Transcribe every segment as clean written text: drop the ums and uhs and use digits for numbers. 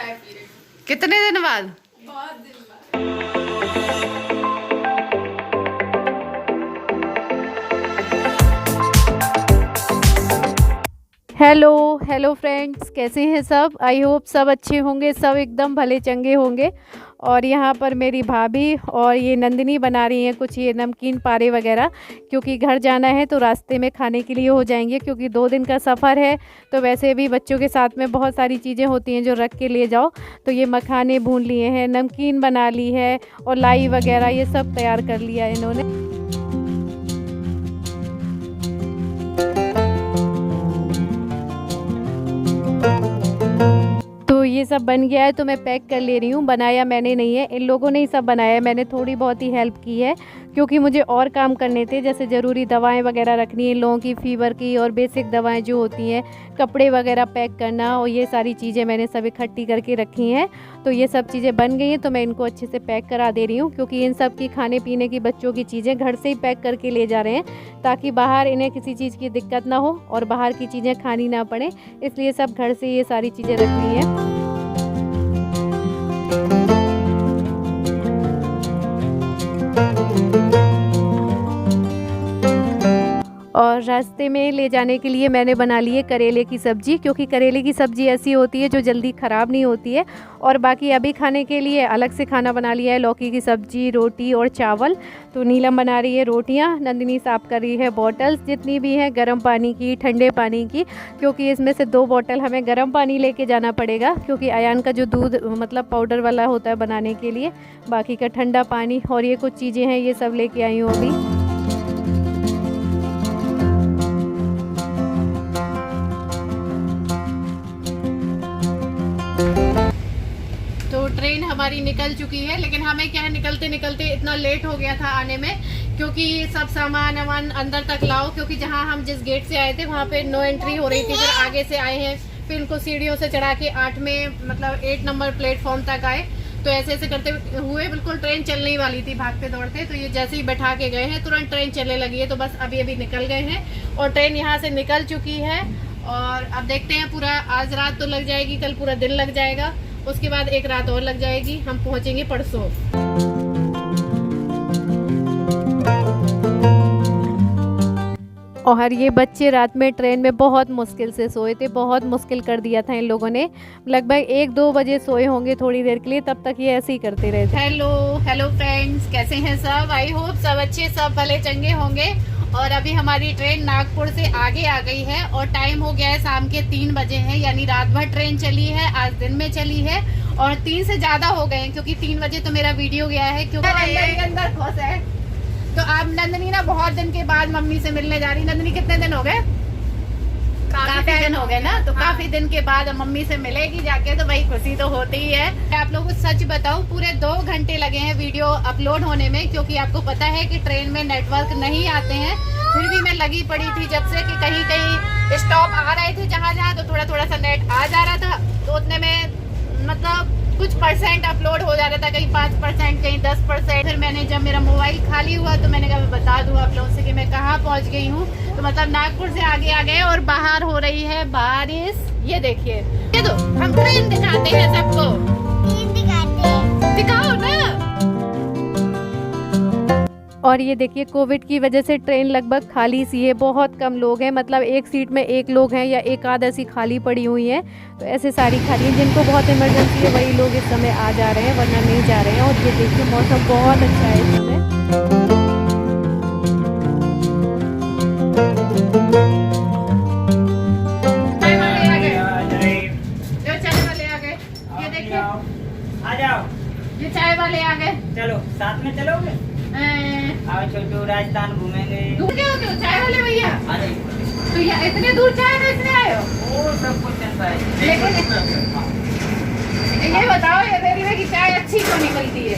चाय पी रही हूँ। कितने दिन बाद? बहुत दिन बाद। हेलो फ्रेंड्स, कैसे हैं सब? आई होप सब अच्छे होंगे, सब एकदम भले चंगे होंगे। और यहाँ पर मेरी भाभी और ये नंदिनी बना रही हैं कुछ ये नमकीन पारे वगैरह, क्योंकि घर जाना है तो रास्ते में खाने के लिए हो जाएंगे, क्योंकि 2 दिन का सफ़र है। तो वैसे भी बच्चों के साथ में बहुत सारी चीज़ें होती हैं जो रख के ले जाओ। तो ये मखाने भून लिए हैं, नमकीन बना ली है और लाई वगैरह ये सब तैयार कर लिया है इन्होंने। तो ये सब बन गया है, तो मैं पैक कर ले रही हूँ। बनाया मैंने नहीं है, इन लोगों ने ही सब बनाया है, मैंने थोड़ी बहुत ही हेल्प की है, क्योंकि मुझे और काम करने थे, जैसे ज़रूरी दवाएं वगैरह रखनी है इन लोगों की, फ़ीवर की और बेसिक दवाएं जो होती हैं, कपड़े वगैरह पैक करना, और ये सारी चीज़ें मैंने सब इकट्ठी करके रखी हैं। तो ये सब चीज़ें बन गई हैं, तो मैं इनको अच्छे से पैक करा दे रही हूँ, क्योंकि इन सब की खाने पीने की बच्चों की चीज़ें घर से ही पैक करके ले जा रहे हैं, ताकि बाहर इन्हें किसी चीज़ की दिक्कत ना हो और बाहर की चीज़ें खानी ना पड़े, इसलिए सब घर से ये सारी चीज़ें रख ली हैं। और रास्ते में ले जाने के लिए मैंने बना ली है करेले की सब्ज़ी, क्योंकि करेले की सब्ज़ी ऐसी होती है जो जल्दी ख़राब नहीं होती है। और बाकी अभी खाने के लिए अलग से खाना बना लिया है, लौकी की सब्ज़ी, रोटी और चावल। तो नीलम बना रही है रोटियां, नंदिनी साफ़ कर रही है बॉटल्स जितनी भी हैं, गर्म पानी की, ठंडे पानी की, क्योंकि इसमें से 2 बॉटल हमें गर्म पानी लेके जाना पड़ेगा, क्योंकि अयान का जो दूध मतलब पाउडर वाला होता है बनाने के लिए, बाकी का ठंडा पानी। और ये कुछ चीज़ें हैं, ये सब लेके आई हूँ अभी। तो ट्रेन हमारी निकल चुकी है, लेकिन हमें क्या है, निकलते निकलते इतना लेट हो गया था आने में, क्योंकि सब सामान अंदर तक लाओ, क्योंकि जहां हम जिस गेट से आए थे वहां पे नो एंट्री हो रही थी। फिर आगे से आए हैं, फिर इनको सीढ़ियों से चढ़ा के 8 नंबर प्लेटफॉर्म तक आए। तो ऐसे ऐसे करते हुए बिल्कुल ट्रेन चलने ही वाली थी, भागते दौड़ते। तो ये जैसे ही बैठा के गए हैं तुरंत ट्रेन चलने लगी है। तो बस अभी अभी निकल गए हैं और ट्रेन यहाँ से निकल चुकी है। और अब देखते हैं, पूरा आज रात तो लग जाएगी, कल पूरा दिन लग जाएगा, उसके बाद 1 रात और लग जाएगी, हम पहुंचेंगे परसों। और ये बच्चे रात में ट्रेन में बहुत मुश्किल से सोए थे, बहुत मुश्किल कर दिया था इन लोगों ने। लगभग 1-2 बजे सोए होंगे थोड़ी देर के लिए, तब तक ये ऐसे ही करते रहे थे। हेलो फ्रेंड्स, कैसे हैं सब? आई होप सब अच्छे, सब भले चंगे होंगे। और अभी हमारी ट्रेन नागपुर से आगे आ गई है और टाइम हो गया है शाम के 3 बजे है, यानी रात भर ट्रेन चली है, आज दिन में चली है और 3 से ज्यादा हो गए हैं, क्योंकि 3 बजे तो मेरा वीडियो गया है, क्योंकि अंदर फंसा है। तो अब नंदिनी ना बहुत दिन के बाद मम्मी से मिलने जा रही। नंदिनी कितने दिन हो गए? काफी दिन हो गए ना। तो काफी दिन के बाद मम्मी से मिलेगी जाके, तो वही खुशी तो होती ही है। आप लोगों को सच बताऊं, पूरे 2 घंटे लगे हैं वीडियो अपलोड होने में, क्योंकि आपको पता है कि ट्रेन में नेटवर्क नहीं आते हैं। फिर भी मैं लगी पड़ी थी जब से कि कहीं कहीं स्टॉप आ रहे थे, जहाँ जहाँ तो थोड़ा थोड़ा सा नेट आ जा रहा था, तो उतने में मतलब कुछ % अपलोड हो जा रहा था, कहीं 5%, कहीं 10%। फिर मैंने जब मेरा मोबाइल खाली हुआ तो मैंने कहा मैं बता दूं आप लोगों से कि मैं कहाँ पहुँच गई हूँ। तो मतलब नागपुर से आगे आ गए और बाहर हो रही है बारिश। ये देखिए, ये तो हम ट्रेन दिखाते हैं सबको, दिखाओ ना। और ये देखिए, कोविड की वजह से ट्रेन लगभग खाली सी है, बहुत कम लोग हैं, मतलब एक सीट में 1 लोग हैं या 1 आध ऐसी खाली पड़ी हुई हैं। तो ऐसे सारी खाली हैं, जिनको बहुत इमरजेंसी है वही लोग इस समय आ जा रहे हैं, वरना नहीं जा रहे हैं। और ये देखिए, मौसम बहुत अच्छा है इस समय। ये चाय वाले आ गए, चलो साथ में चलोगे? आओ छोटू, राजस्थान घूमेंगे। दूर क्यों क्यों चाय वाले भैया? अरे तो यार इतने दूर चाय बेचने आए हो? वो सब कुछ चलता है। ये बताओ, ये रेलवे की चाय अच्छी क्यों निकलती है?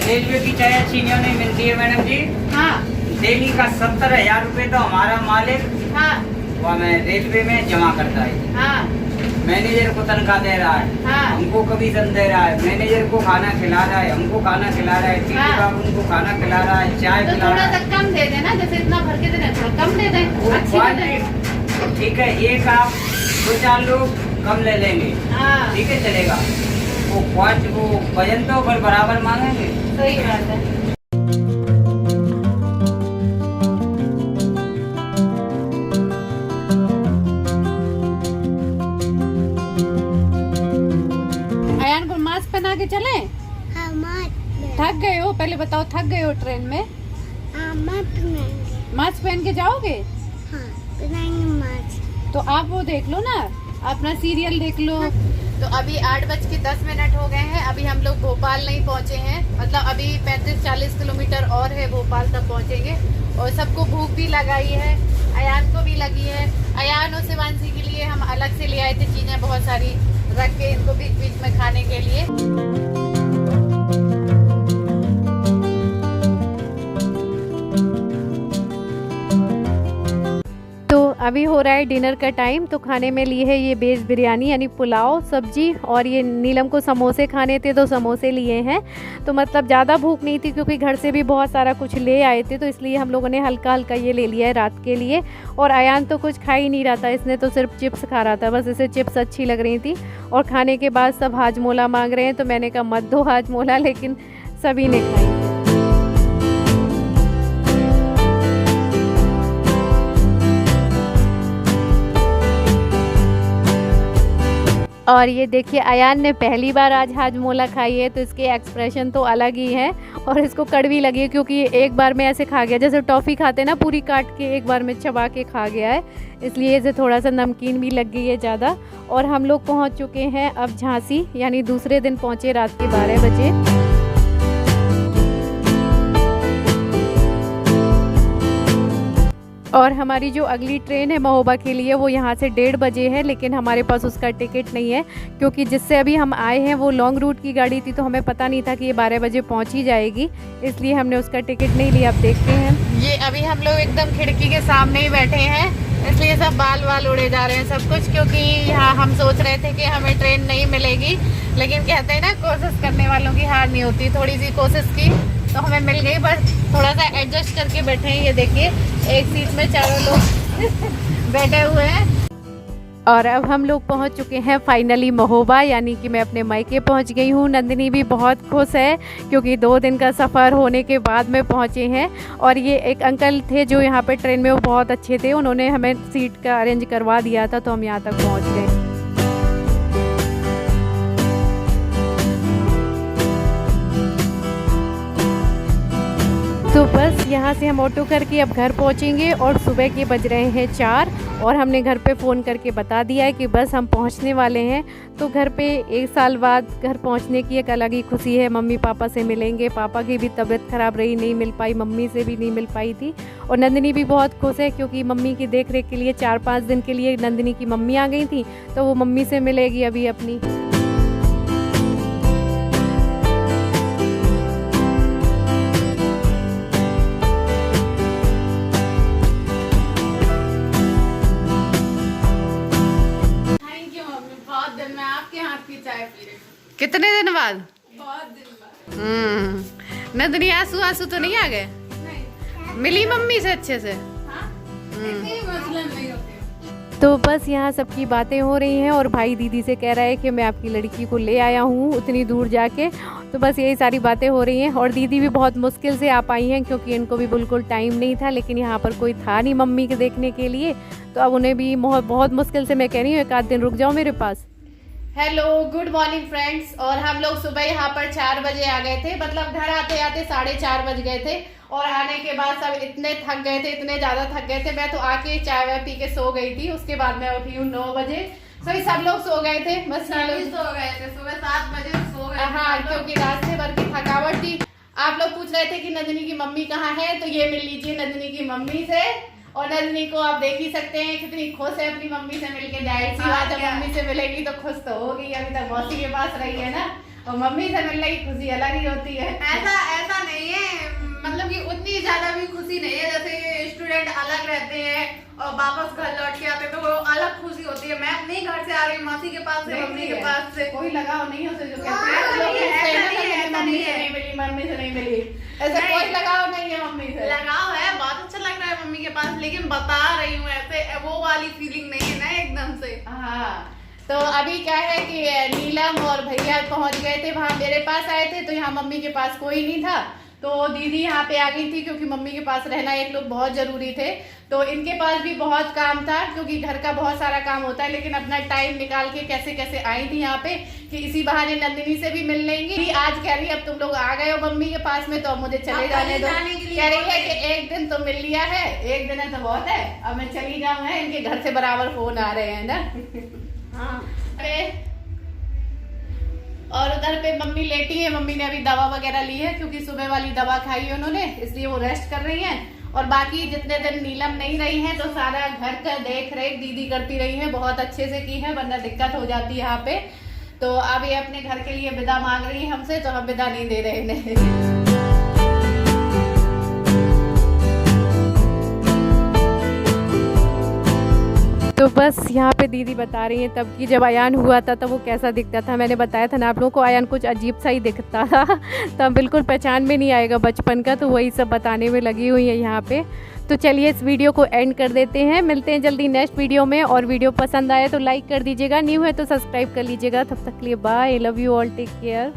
रेलवे की चाय अच्छी क्यों नहीं मिलती है मैडम जी? हाँ, डेली का 70,000 रुपए तो हमारा मालिक हाँ, वो हमें रेलवे में जमा करता है। हाँ, मैनेजर को तनख्वाह दे रहा है, हाँ, हमको कमीशन दे रहा है, मैनेजर को खाना खिला रहा है, हमको खाना खिला रहा है, टीटी हाँ। बाबू उनको खाना खिला रहा है, चाय तो पिला थोड़ा रहा सा है। कम दे देना, जैसे इतना भर के देना, थोड़ा कम दे दें, अच्छी बात है। ठीक है, एक आप 2-4 लोग कम ले लेंगे, हाँ ठीक है चलेगा। वो 5 वो वजन तो फिर बराबर मांगेंगे। सही बात है। अयान को मास्क पहना के चले? हाँ, थक गए हो? पहले बताओ, थक गए हो ट्रेन में? मास्क पहन के जाओगे? तो आप वो देख लो ना, अपना सीरियल देख लो। तो अभी 8:10 हो गए हैं। अभी हम लोग भोपाल नहीं पहुंचे हैं, मतलब अभी 35-40 किलोमीटर और है, भोपाल तक पहुंचेंगे। और सबको भूख भी लगाई है, अयान को भी लगी है। अयान और शिवांशी के लिए हम अलग से ले आए थे चीजें बहुत सारी रख के इनको बीच बीच में खाने के लिए। अभी हो रहा है डिनर का टाइम। तो खाने में लिए है ये वेज बिरयानी यानी पुलाव, सब्जी, और ये नीलम को समोसे खाने थे तो समोसे लिए हैं। तो मतलब ज़्यादा भूख नहीं थी क्योंकि घर से भी बहुत सारा कुछ ले आए थे, तो इसलिए हम लोगों ने हल्का हल्का ये ले लिया है रात के लिए। और अयान तो कुछ खा ही नहीं रहा था, इसने तो सिर्फ चिप्स खा रहा था, बस इसे चिप्स अच्छी लग रही थी। और खाने के बाद सब हाजमोला मांग रहे हैं, तो मैंने कहा मत दो हाजमोला, लेकिन सभी ने खाई। और ये देखिए अयान ने पहली बार आज हाजमोला खाई है, तो इसके एक्सप्रेशन तो अलग ही है और इसको कड़वी लगी है क्योंकि ये एक बार में ऐसे खा गया, जैसे टॉफ़ी खाते ना पूरी काट के एक बार में चबा के खा गया है, इसलिए इसे थोड़ा सा नमकीन भी लग गई है ज़्यादा। और हम लोग पहुंच चुके हैं अब झांसी, यानी दूसरे दिन पहुंचे रात के 12 बजे। और हमारी जो अगली ट्रेन है महोबा के लिए वो यहाँ से 1:30 बजे है, लेकिन हमारे पास उसका टिकट नहीं है क्योंकि जिससे अभी हम आए हैं वो लॉन्ग रूट की गाड़ी थी, तो हमें पता नहीं था कि ये 12 बजे पहुँच ही जाएगी, इसलिए हमने उसका टिकट नहीं लिया। अब देखते हैं। ये अभी हम लोग एकदम खिड़की के सामने ही बैठे हैं, इसलिए सब बाल उड़े जा रहे हैं सब कुछ, क्योंकि यहाँ हम सोच रहे थे कि हमें ट्रेन नहीं मिलेगी, लेकिन कहते हैं ना कोशिश करने वालों की हार नहीं होती। थोड़ी सी कोशिश की तो हमें मिल गई, बस थोड़ा सा एडजस्ट करके बैठे हैं। ये देखिए एक सीट में चारों लोग बैठे हुए हैं। और अब हम लोग पहुंच चुके हैं फाइनली महोबा, यानी कि मैं अपने मायके पहुंच गई हूं। नंदिनी भी बहुत खुश है क्योंकि 2 दिन का सफ़र होने के बाद में पहुंचे हैं। और ये एक अंकल थे जो यहाँ पे ट्रेन में, वो बहुत अच्छे थे, उन्होंने हमें सीट का अरेंज करवा दिया था, तो हम यहाँ तक पहुँच गए। तो बस यहाँ से हम ऑटो करके अब घर पहुँचेंगे और सुबह के बज रहे हैं 4 और हमने घर पे फ़ोन करके बता दिया है कि बस हम पहुँचने वाले हैं। तो घर पे 1 साल बाद घर पहुँचने की एक अलग ही खुशी है। मम्मी पापा से मिलेंगे, पापा की भी तबीयत ख़राब रही, नहीं मिल पाई, मम्मी से भी नहीं मिल पाई थी। और नंदिनी भी बहुत खुश है क्योंकि मम्मी की देख रेख के लिए 4-5 दिन के लिए नंदिनी की मम्मी आ गई थी, तो वो मम्मी से मिलेगी अभी अपनी। कितने दिन बाद? बहुत दिन बाद। नंदिनी आंसू आंसू तो नहीं आ गए? नहीं। मिली मम्मी से अच्छे से? हाँ? नहीं होते। तो बस यहाँ सबकी बातें हो रही हैं और भाई दीदी से कह रहा है कि मैं आपकी लड़की को ले आया हूँ उतनी दूर जाके। तो बस यही सारी बातें हो रही हैं। और दीदी भी बहुत मुश्किल से आ पाई हैं क्योंकि इनको भी बिल्कुल टाइम नहीं था, लेकिन यहाँ पर कोई था नहीं मम्मी के देखने के लिए, तो अब उन्हें भी बहुत मुश्किल से, मैं कह रही हूँ 1 आध दिन रुक जाओ मेरे पास। Hello good morning friends. और हम लोग सुबह यहाँ पर 4 बजे आ गए थे, मतलब घर आते आते 4:30 बज गए थे। और आने के बाद सब इतने थक गए थे, इतने ज़्यादा थक गए थे, मैं तो आके चाय वाय पी के सो गई थी। उसके बाद मैं उठी हूँ 9 बजे। सभी सब लोग सो गए थे, बस सो गए थे, सुबह 7 बजे सो गए। हाँ, क्योंकि रास्ते भर की थकावट थी। आप लोग पूछ रहे थे कि नंदिनी की मम्मी कहाँ है, तो ये मिल लीजिए नंदिनी की मम्मी से। और नंदिनी को आप देख ही सकते हैं कितनी खुश है अपनी मम्मी से मिलके। जाहिर सी बात है, मम्मी से मिलेगी तो खुश तो होगी, अभी तक मौसी के पास रही है ना, और मम्मी से मिलने की खुशी अलग ही होती है। ऐसा नहीं है, मतलब कि उतनी ज्यादा भी खुशी नहीं है। जैसे स्टूडेंट अलग रहते हैं और वापस घर लौट के आते हैं तो वो अलग खुशी होती है। मैं अपने घर से आ रही हूँ, मौसी के पास से, मम्मी के पास से। कोई लगाव नहीं होता जो कहते हैं मम्मी से नहीं मिली, मम्मी से नहीं मिली, ऐसा कोई लगाव नहीं है मम्मी से। लगाव है, बहुत अच्छा लग रहा है मम्मी के पास, लेकिन बता रही हूँ ऐसे वो वाली फीलिंग नहीं है ना एकदम से। हाँ, तो अभी क्या है कि नीलम और भैया पहुंच गए थे वहाँ, मेरे पास आए थे, तो यहाँ मम्मी के पास कोई नहीं था, तो दीदी यहाँ पे आ गई थी क्योंकि मम्मी के पास रहना एक लोग बहुत ज़रूरी थे। तो इनके पास भी बहुत काम था क्योंकि घर का बहुत सारा काम होता है, लेकिन अपना टाइम निकाल के कैसे कैसे आई थी यहाँ पे कि इसी बहाने नंदिनी से भी मिल लेंगी। आज कह रही है अब तुम लोग आ गए हो मम्मी के पास में, तो अब मुझे चले जाने दो। कह रही है कि एक दिन तो मिल लिया है, एक दिन है तो बहुत है, अब मैं चली जाऊँ। है इनके घर से बराबर फोन आ रहे हैं ना। हाँ, और उधर पे मम्मी लेटी है, मम्मी ने अभी दवा वगैरह ली है क्योंकि सुबह वाली दवा खाई है उन्होंने, इसलिए वो रेस्ट कर रही हैं। और बाकी जितने दिन नीलम नहीं रही है तो सारा घर का देख रेख दीदी करती रही है, बहुत अच्छे से की है, वरना दिक्कत हो जाती है यहाँ पे। तो अब ये अपने घर के लिए विदा मांग रही है हमसे, तो हम विदा नहीं दे रहे इन्हें। तो बस यहाँ पे दीदी बता रही हैं तब कि जब अयान हुआ था तब वो कैसा दिखता था। मैंने बताया था ना आप लोगों को, अयान कुछ अजीब सा ही दिखता था तब बिल्कुल पहचान में नहीं आएगा बचपन का, तो वही सब बताने में लगी हुई है यहाँ पे। तो चलिए इस वीडियो को एंड कर देते हैं, मिलते हैं जल्दी नेक्स्ट वीडियो में। और वीडियो पसंद आए तो लाइक कर दीजिएगा, न्यू है तो सब्सक्राइब कर लीजिएगा। तब तक के लिए bye, love you all, take care.